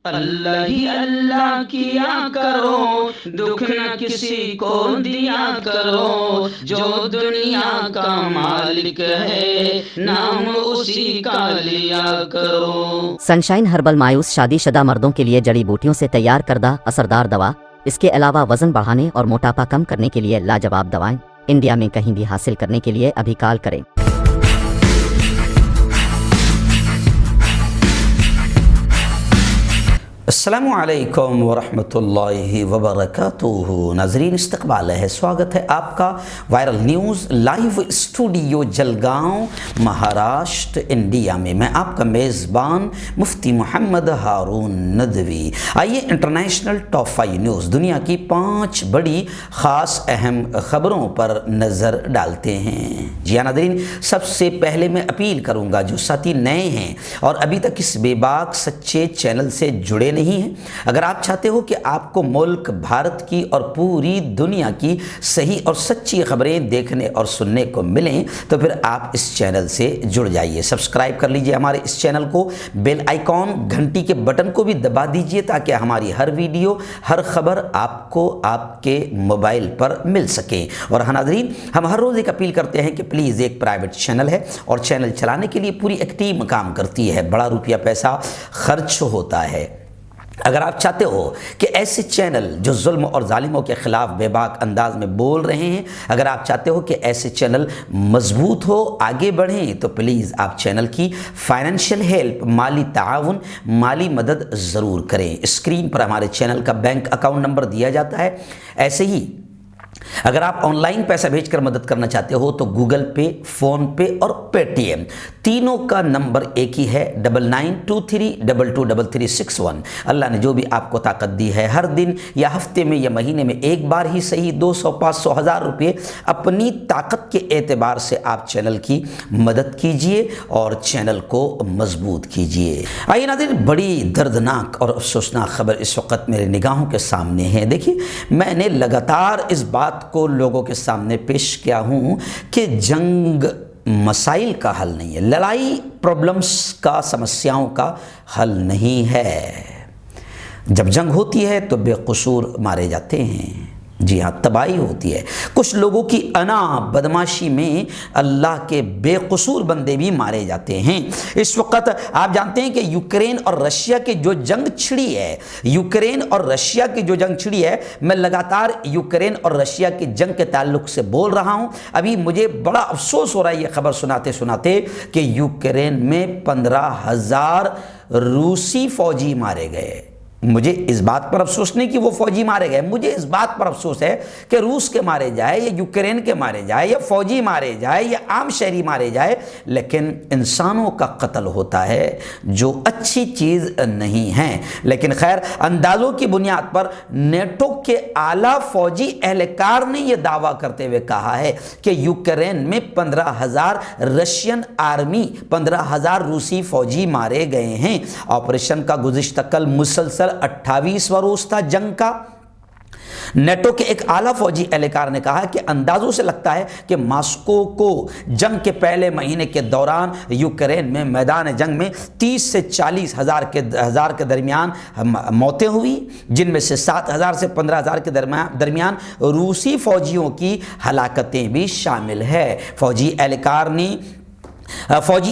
اللہ ہی اللہ کیا کرو، دکھ نہ کسی کو دیا کرو، جو دنیا کا مالک ہے نام اسی کا لیا کرو۔ سنشائن ہربل مایوس شادی شدہ مردوں کے لیے جڑی بوٹیوں سے تیار کردہ اثردار دوا، اس کے علاوہ وزن بڑھانے اور موٹاپا کم کرنے کے لیے لاجواب دوائیں انڈیا میں کہیں بھی حاصل کرنے کے لیے ابھی کال کریں۔ السلام علیکم ورحمۃ اللہ وبرکاتہ۔ ناظرین استقبال ہے، سواگت ہے آپ کا viral news live studio Jalgaon Maharashtra India میں۔ میں آپ کا میزبان مفتی محمد ہارون ندوی۔ آئیے انٹرنیشنل ٹاپ 5 نیوز، دنیا کی 5 بڑی خاص اہم خبروں پر نظر ڈالتے ہیں۔ جی ہاں ناظرین، سب سے پہلے میں اپیل کروں گا جو ساتھی نئے ہیں اور ابھی تک اس بے باک سچے چینل سے جڑے نہیں ہیں، اگر آپ چاہتے ہو کہ آپ کو ملک بھارت کی اور پوری دنیا کی صحیح اور سچی خبریں دیکھنے اور سننے کو ملیں تو پھر آپ اس چینل سے جڑ جائیے، سبسکرائب کر لیجئے ہمارے اس چینل کو، بیل آئیکن گھنٹی کے بٹن کو بھی دبا دیجئے تاکہ ہماری ہر ویڈیو ہر خبر آپ کو آپ کے موبائل پر مل سکے۔ اور ہاں ناظرین، ہم ہر روز ایک اپیل کرتے ہیں کہ پلیز ایک پرائیویٹ چینل ہے اور چینل چلانے کے لیے پوری ایک ٹیم کام کرتی ہے، بڑا روپیہ پیسہ خرچ ہوتا ہے۔ اگر آپ چاہتے ہو کہ ایسے چینل جو ظلم اور ظالموں کے خلاف بے باک انداز میں بول رہے ہیں، اگر آپ چاہتے ہو کہ ایسے چینل مضبوط ہو، آگے بڑھیں، تو پلیز آپ چینل کی فائنینشیل ہیلپ، مالی تعاون، مالی مدد ضرور کریں۔ اسکرین پر ہمارے چینل کا بینک اکاؤنٹ نمبر دیا جاتا ہے۔ ایسے ہی اگر آپ آن لائن پیسہ بھیج کر مدد کرنا چاہتے ہو تو گوگل پے، فون پے اور پے ٹی ایم تینوں کا نمبر ایک ہی ہے، 9923223361۔ اللہ نے جو بھی آپ کو طاقت دی ہے، ہر دن یا ہفتے میں یا مہینے میں ایک بار ہی صحیح 200، 500، 1000 روپے اپنی طاقت کے اعتبار سے آپ چینل کی مدد کیجئے اور چینل کو مضبوط کیجئے۔ آئیے ناظرین، بڑی دردناک اور افسوسناک خبر اس وقت میرے نگاہوں کے سامنے ہے۔ دیکھیے، میں نے لگاتار اس بات کو لوگوں کے سامنے پیش کیا ہوں کہ جنگ مسائل کا حل نہیں ہے، لڑائی پرابلمز کا، سمسیاؤں کا حل نہیں ہے۔ جب جنگ ہوتی ہے تو بے قصور مارے جاتے ہیں، جی ہاں، تباہی ہوتی ہے۔ کچھ لوگوں کی انا بدماشی میں اللہ کے بے قصور بندے بھی مارے جاتے ہیں۔ اس وقت آپ جانتے ہیں کہ یوکرین اور رشیا کی جو جنگ چھڑی ہے، یوکرین اور رشیا کی جو جنگ چھڑی ہے، میں لگاتار یوکرین اور رشیا کی جنگ کے تعلق سے بول رہا ہوں۔ ابھی مجھے بڑا افسوس ہو رہا ہے یہ خبر سناتے سناتے کہ یوکرین میں 15,000 روسی فوجی مارے گئے۔ مجھے اس بات پر افسوس نہیں کہ وہ فوجی مارے گئے، مجھے اس بات پر افسوس ہے کہ روس کے مارے جائے یا یوکرین کے مارے جائے یا فوجی مارے جائے یا عام شہری مارے جائے، لیکن انسانوں کا قتل ہوتا ہے جو اچھی چیز نہیں ہے۔ لیکن خیر، اندازوں کی بنیاد پر نیٹو کے اعلیٰ فوجی اہلکار نے یہ دعویٰ کرتے ہوئے کہا ہے کہ یوکرین میں 15,000 رشین آرمی، 15,000 روسی فوجی مارے گئے ہیں۔ آپریشن کا گزشتہ کل مسلسل 28واں روز تھا جنگ کا۔ نیٹو کے ایک اعلیٰ فوجی اہلکار نے کہا کہ اندازوں سے لگتا ہے کہ ماسکو کو جنگ کے پہلے مہینے کے دوران یوکرین میں میدان جنگ میں 30 سے 40 ہزار کے درمیان موتیں ہوئی، جن میں سے 7,000 سے 15,000 کے درمیان روسی فوجیوں کی ہلاکتیں بھی شامل ہے۔ فوجی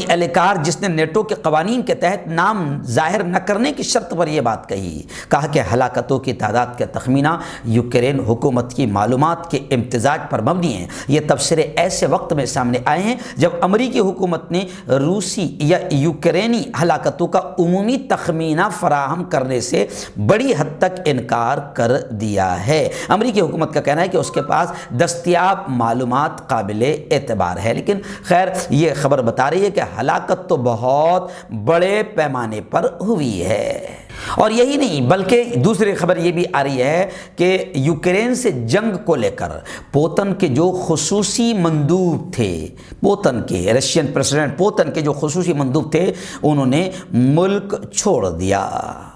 اہلکار جس نے نیٹو کے قوانین کے تحت نام ظاہر نہ کرنے کی شرط پر یہ بات کہا کہ ہلاکتوں کی تعداد کا تخمینہ یوکرین حکومت کی معلومات کے امتزاج پر مبنی ہے۔ یہ تبصرے ایسے وقت میں سامنے آئے ہیں جب امریکی حکومت نے روسی یا یوکرینی ہلاکتوں کا عمومی تخمینہ فراہم کرنے سے بڑی حد تک انکار کر دیا ہے۔ امریکی حکومت کا کہنا ہے کہ اس کے پاس دستیاب معلومات قابل اعتبار ہے، لیکن خیر یہ خبر بتا رہی ہے کہ ہلاکت تو بہت بڑے پیمانے پر ہوئی ہے۔ اور یہی نہیں بلکہ دوسری خبر یہ بھی آ رہی ہے کہ یوکرین سے جنگ کو لے کر پوتن کے جو خصوصی مندوب تھے، رشین پریزیڈنٹ پوتن کے جو خصوصی مندوب تھے، انہوں نے ملک چھوڑ دیا۔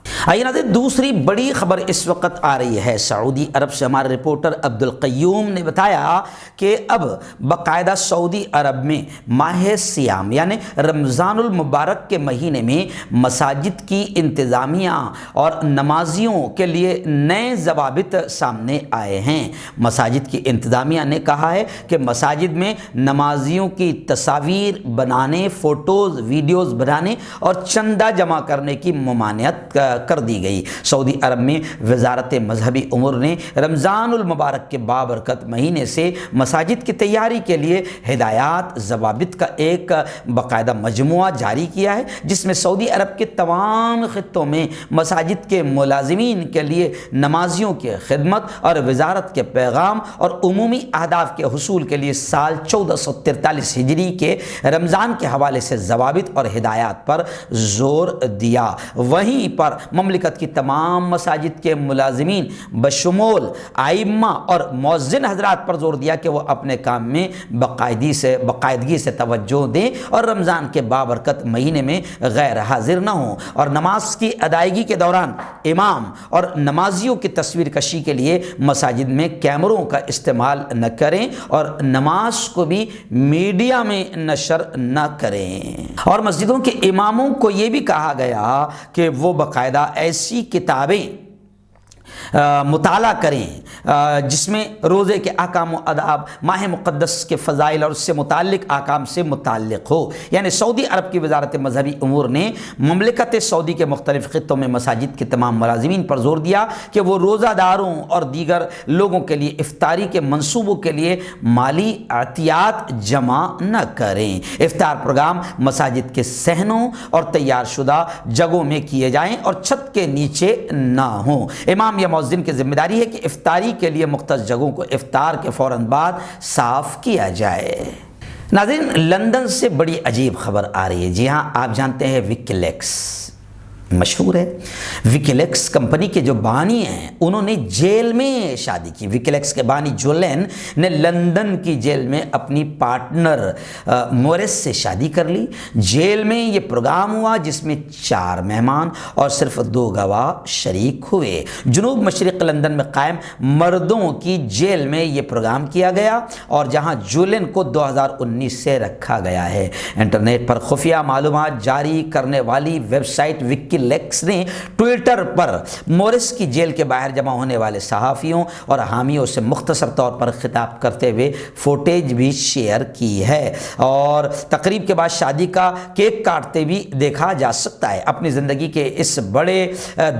آئیے ناظرین، دوسری بڑی خبر اس وقت آ رہی ہے سعودی عرب سے۔ ہمارے رپورٹر عبدالقیوم نے بتایا کہ اب باقاعدہ سعودی عرب میں ماہ سیام یعنی رمضان المبارک کے مہینے میں مساجد کی انتظامیہ اور نمازیوں کے لیے نئے ضوابط سامنے آئے ہیں۔ مساجد کی انتظامیہ نے کہا ہے کہ مساجد میں نمازیوں کی تصاویر بنانے، فوٹوز، ویڈیوز بنانے اور چندہ جمع کرنے کی ممانعت کر دی گئی۔ سعودی عرب میں وزارت مذہبی امور نے رمضان المبارک کے بابرکت مہینے سے مساجد کی تیاری کے لیے ہدایات، ضوابط کا ایک باقاعدہ مجموعہ جاری کیا ہے، جس میں سعودی عرب کے تمام خطوں میں مساجد کے ملازمین کے لیے نمازیوں کی خدمت اور وزارت کے پیغام اور عمومی اہداف کے حصول کے لیے سال 1443 ہجری کے رمضان کے حوالے سے ضوابط اور ہدایات پر زور دیا۔ وہیں پر مملکت کی تمام مساجد کے ملازمین بشمول ائمہ اور مؤذن حضرات پر زور دیا کہ وہ اپنے کام میں باقاعدگی سے توجہ دیں اور رمضان کے بابرکت مہینے میں غیر حاضر نہ ہوں، اور نماز کی ادائیگی کے دوران امام اور نمازیوں کی تصویر کشی کے لیے مساجد میں کیمروں کا استعمال نہ کریں اور نماز کو بھی میڈیا میں نشر نہ کریں۔ اور مسجدوں کے اماموں کو یہ بھی کہا گیا کہ وہ باقاعدہ ایسی کتابیں مطالعہ کریں جس میں روزے کے احکام و آداب، ماہ مقدس کے فضائل اور اس سے متعلق احکام سے متعلق ہو۔ یعنی سعودی عرب کی وزارت مذہبی امور نے مملکت سعودی کے مختلف خطوں میں مساجد کے تمام ملازمین پر زور دیا کہ وہ روزہ داروں اور دیگر لوگوں کے لیے افطاری کے منصوبوں کے لیے مالی عطیات جمع نہ کریں۔ افطار پروگرام مساجد کے صحنوں اور تیار شدہ جگہوں میں کیے جائیں اور چھت کے نیچے نہ ہوں۔ امام یا مؤذن کی ذمہ داری ہے کہ افطاری کے لیے مختص جگہوں کو افطار کے فوراً بعد صاف کیا جائے۔ ناظرین، لندن سے بڑی عجیب خبر آ رہی ہے۔ جی ہاں، آپ جانتے ہیں ویکیلیکس مشہور ہے۔ ویکیلیکس کمپنی کے جو بانی ہیں انہوں نے جیل میں شادی کی۔ ویکیلیکس کے بانی جولین نے لندن کی جیل میں اپنی پارٹنر مورس سے شادی کر لی۔ جیل میں یہ پروگرام ہوا جس میں 4 مہمان اور صرف 2 گواہ شریک ہوئے۔ جنوب مشرق لندن میں قائم مردوں کی جیل میں یہ پروگرام کیا گیا اور جہاں جولین کو 2019 سے رکھا گیا ہے۔ انٹرنیٹ پر خفیہ معلومات جاری کرنے والی ویب سائٹ ویکیلیکس نے ٹویٹر پر مورس کی جیل کے باہر جمع ہونے والے صحافیوں اور حامیوں سے مختصر طور پر خطاب کرتے ہوئے فوٹیج بھی شیئر کی ہے، اور تقریب کے بعد شادی کا کیک کاٹتے بھی دیکھا جا سکتا ہے۔ اپنی زندگی کے اس بڑے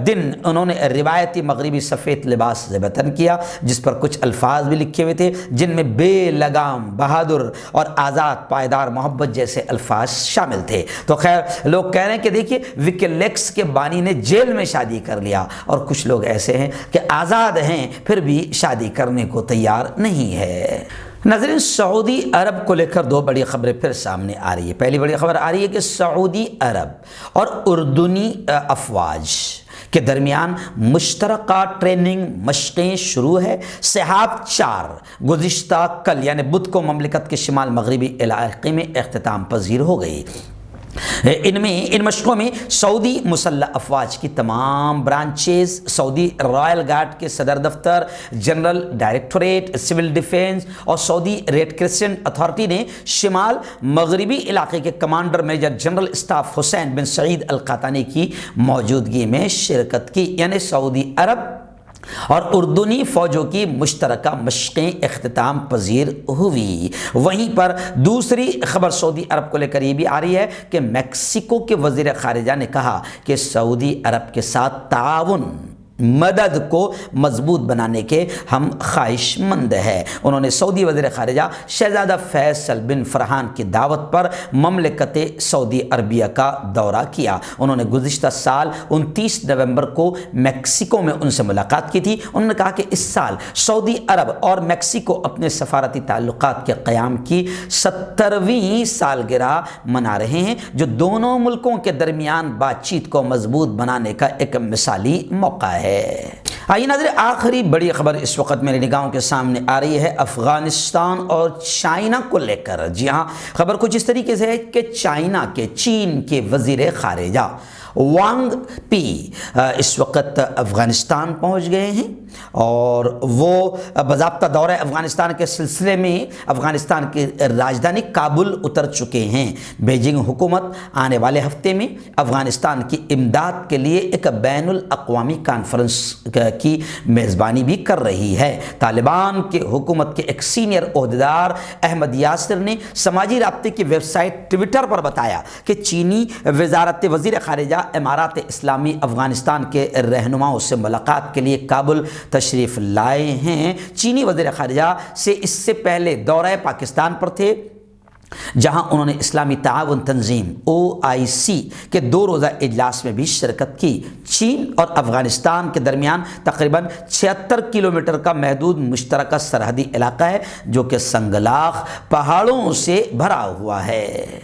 دن انہوں نے روایتی مغربی سفید لباس زیبتن کیا، جس پر کچھ الفاظ بھی لکھے ہوئے تھے جن میں بے لگام، بہادر اور آزاد پائیدار محبت جیسے الفاظ شامل تھے۔ تو خیر، لوگ کہہ رہے ہیں کہ دیکھیے ویکیلیکس کے بانی نے جیل میں شادی کر لیا، اور کچھ لوگ ایسے ہیں کہ آزاد ہیں پھر بھی شادی کرنے کو تیار نہیں ہے۔ ناظرین، سعودی عرب کو لے کر 2 بڑی خبریں پھر سامنے آ رہی ہے۔ پہلی بڑی خبر آ رہی ہے کہ سعودی عرب اور اردنی افواج کے درمیان مشترکہ ٹریننگ مشقیں شروع ہے۔ سحاب 4 گزشتہ کل یعنی بدھ کو مملکت کے شمال مغربی علاقے میں اختتام پذیر ہو گئی۔ ان مشقوں میں سعودی مسلح افواج کی تمام برانچز، سعودی رائل گارڈ کے صدر دفتر، جنرل ڈائریکٹوریٹ سول ڈیفنس اور سعودی ریڈ کرسنٹ اتھارٹی نے شمال مغربی علاقے کے کمانڈر میجر جنرل اسٹاف حسین بن سعید القحطانی کی موجودگی میں شرکت کی۔ یعنی سعودی عرب اور اردنی فوجوں کی مشترکہ مشقیں اختتام پذیر ہوئی۔ وہیں پر دوسری خبر سعودی عرب کو لے کر یہ بھی آ رہی ہے کہ میکسیکو کے وزیر خارجہ نے کہا کہ سعودی عرب کے ساتھ تعاون مدد کو مضبوط بنانے کے ہم خواہش مند ہے۔ انہوں نے سعودی وزیر خارجہ شہزادہ فیصل بن فرحان کی دعوت پر مملکت سعودی عربیہ کا دورہ کیا۔ انہوں نے گزشتہ سال 29 نومبر کو میکسیکو میں ان سے ملاقات کی تھی۔ انہوں نے کہا کہ اس سال سعودی عرب اور میکسیکو اپنے سفارتی تعلقات کے قیام کی 70ویں سالگرہ منا رہے ہیں، جو دونوں ملکوں کے درمیان بات چیت کو مضبوط بنانے کا ایک مثالی موقع ہے۔ آئیے ناظرین، آخری بڑی خبر اس وقت میری نگاہوں کے سامنے آ رہی ہے افغانستان اور چائنا کو لے کر۔ جی ہاں، خبر کچھ اس طریقے سے ہے کہ چین کے وزیر خارجہ وانگ پی اس وقت افغانستان پہنچ گئے ہیں اور وہ باضابطہ دورہ افغانستان کے سلسلے میں افغانستان کی راجدھانی کابل اتر چکے ہیں۔ بیجنگ حکومت آنے والے ہفتے میں افغانستان کی امداد کے لیے ایک بین الاقوامی کانفرنس کی میزبانی بھی کر رہی ہے۔ طالبان کے حکومت کے ایک سینئر عہدیدار احمد یاسر نے سماجی رابطے کی ویب سائٹ ٹویٹر پر بتایا کہ چینی وزارت وزیر خارجہ امارات اسلامی افغانستان کے رہنماؤں سے ملاقات کے لیے کابل تشریف لائے ہیں۔ چینی وزیر خارجہ سے اس سے پہلے دورہ پاکستان پر تھے، جہاں انہوں نے اسلامی تعاون تنظیم OIC کے 2 روزہ اجلاس میں بھی شرکت کی۔ چین اور افغانستان کے درمیان تقریباً 76 کلومیٹر کا محدود مشترکہ سرحدی علاقہ ہے جو کہ سنگلاخ پہاڑوں سے بھرا ہوا ہے۔